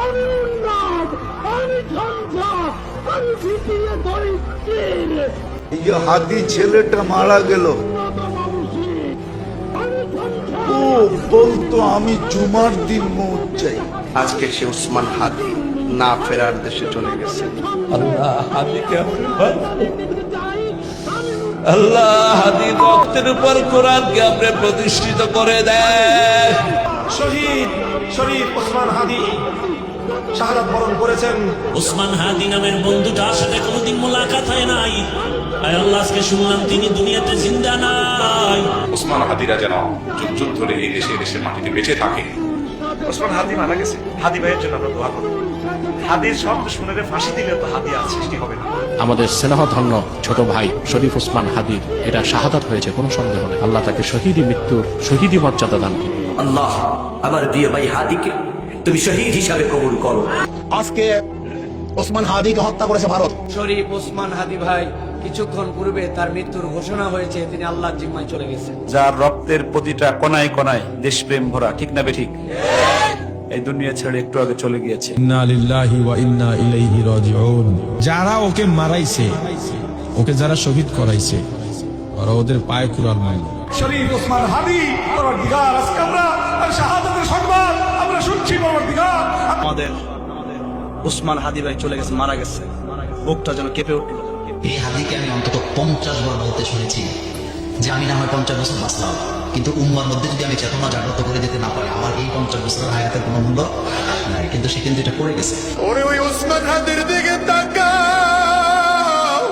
আমি উন্মাদ, আমি ঝঞ্ঝা, আমি ফিটিয়ে দরিদ্রের এই যে হাদি ছেলেটা মারা গেল, ও বলতো আমি জুমার দিন মৌত চাই। আজকে সে ওসমান হাদি না ফেরার দেশে চলে গেছে। আল্লাহ হাদিকে আপনি মাফ করুন। আল্লাহ হাদির রক্তের উপর কোরআনকে আপনি প্রতিষ্ঠিত করে দেন। শহীদ শরীফ ওসমান হাদি শাহাদাত বরণ করেছেন। ওসমান হাদি নামের বন্ধুটার সাথে কোনোদিন মোলাকাত হয় নাই। আয় আল্লাহ, আজকে শুনলাম তিনি দুনিয়াতে জিন্দা নাই। ওসমান হাদিরা যেন যুগ যুগ ধরে এই দেশে দেশের মাটিতে বেঁচে থাকে। ওসমান হাদি মারা গেছে, হাদি ভাইয়ের জন্য আমরা দোয়া করি। হাদির শব্দ শুনে ফাঁসি দিলে তো হাদি আর সৃষ্টি হবে না। আমাদের স্নেহধন্য ছোট ভাই শরীফ ওসমান হাদির এটা শাহাদাত হয়েছে, কোনো সন্দেহ নেই। আল্লাহ তাকে শহীদি মৃত্যুর শহীদি মর্যাদা দান করুন। আল্লাহ আমার প্রিয় ভাই হাদিকে তুমি শহীদ হিসাবে কবুল করো। আজকে ওসমান হাদিকে হত্যা করেছে ভারত। শরীফ ওসমান হাদি ভাই কিছুক্ষণ পূর্বে তার মৃত্যুর ঘোষণা হয়েছে, তিনি আল্লাহর জিম্মায় চলে গেছেন। যার রক্তের প্রতিটা কোনায় কোনায় দেশপ্রেম ভরা, ঠিক না বেঠিক? এই দুনিয়া ছেড়ে একটু আগে চলে গিয়েছে। ইন্না লিল্লাহি ওয়া ইন্না ইলাইহি রাজিউন। যারা ওকে মারাইছে, ওকে যারা শহীদ করাইছে, ওরা ওদের পায়ে কুড়াল মারল। শরীফ ওসমান হাদি পরবর্তীকার আজকে আমরা তার শাহাদাতের সংবাদ আমরা শুনছি। পরবর্তীকার আমাদের ওসমান হাদি ভাই চলে গেছে, মারা গেছে, বুকটা যেন কেঁপে উঠল। এই হাদিকে আমি অন্তত 50 বার বলতে শুনেছি যে আমি না হয় 50 বছর বাঁচলাম, কিন্তু উম্মার মধ্যে যদি আমি চেতনা জাগ্রত করে দিতে না পারি, আমার এই 50 বছরের হায়াতের কোনো মূল্য নাই। কিন্তু সে কিন্তু এটা করে গেছে। ওরে ওই ওসমান হাদির দিকে তাকাও,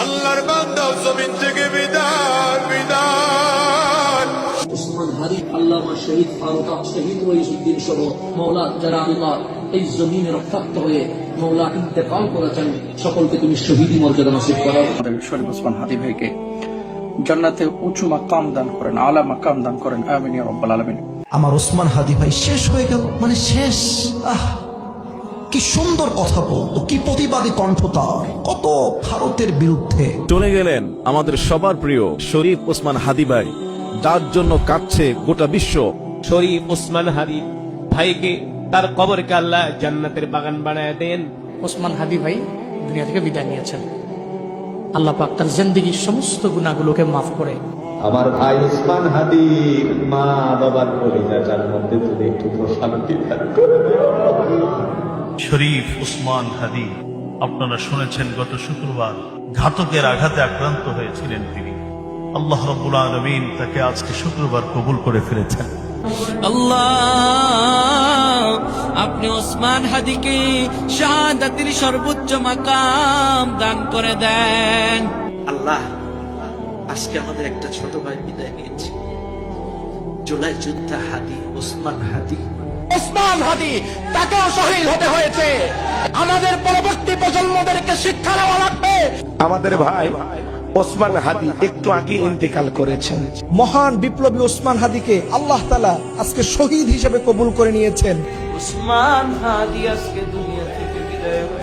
আল্লাহর বান্দা জমিন থেকে বিদায় বিদায়। ওসমান হাদি, আল্লামা শহীদ ফারুক শহীদ ওয়াইজউদ্দিন সহ মওলা যারা আল্লাহ এই জমিনে রক্তাক্ত হয়ে মওলা ইন্তেকাল করেছেন, সকলকে তুমি শহীদি মর্যাদা নসিব করো। শরীফ ওসমান হাদি ভাইকে জান্নাতে উঁচু মাকাম দান করেন, আলা মাকাম দান করেন, আমিন ইয়া রাব্বাল আলামিন। আমার ওসমান হাদি ভাই শেষ হয়ে গেল, মানে শেষ। কি সুন্দর কথা বলতো, কি প্রতিবাদী কণ্ঠ তার, কত ভারতের বিরুদ্ধে। চলে গেলেন আমাদের সবার প্রিয় শরীফ ওসমান হাদি ভাই, যার জন্য কাঁদছে গোটা বিশ্ব। শরীফ ওসমান হাদি ভাইকে তার কবরকে আল্লাহ জান্নাতের বাগান বানায় দেন। ওসমান হাদি ভাই দুনিয়া থেকে বিদায় নিয়েছেন। আল্লাহ পাক তার জিন্দেগীর সমস্ত গুনাহগুলোকে মাফ করে আমার ভাই ওসমান হাদির মা বাবার কলিজাটার মধ্যে তুমি একটু প্রশান্তি দান করে দিও। শরীফ ওসমান হাদি আপনারা শুনেছেন, গত শুক্রবার ঘাতকের আঘাতে আক্রান্ত হয়েছিলেন তিনি। আল্লাহ রাব্বুল আলামিন তাকে আজকে শুক্রবার কবুল করে ফেলেছেন। আল্লাহ, আপনি ওসমান হাদিকে শাহাদাতের সর্বোচ্চ মাকাম দান করে দেন। আল্লাহ, আজকে আমাদের একটা ছোট ভাই বিদায় নিয়েছে, জুলাই যোদ্ধা হাদি ওসমান হাদি। ওসমান হাদি, তাকেও শহীদ হতে হয়েছে। আমাদের পরবর্তী প্রজন্মদেরকে শিক্ষা নেওয়া লাগবে। আমাদের ভাই ওসমান হাদি একটু আগে ইন্তেকাল করেছেন। মহান বিপ্লবী ওসমান হাদিকে আল্লাহ তাআলা আজকে শহীদ হিসেবে কবুল করে নিয়েছেন। ওসমান হাদি আজকে দুনিয়া থেকে বিদায় হয়ে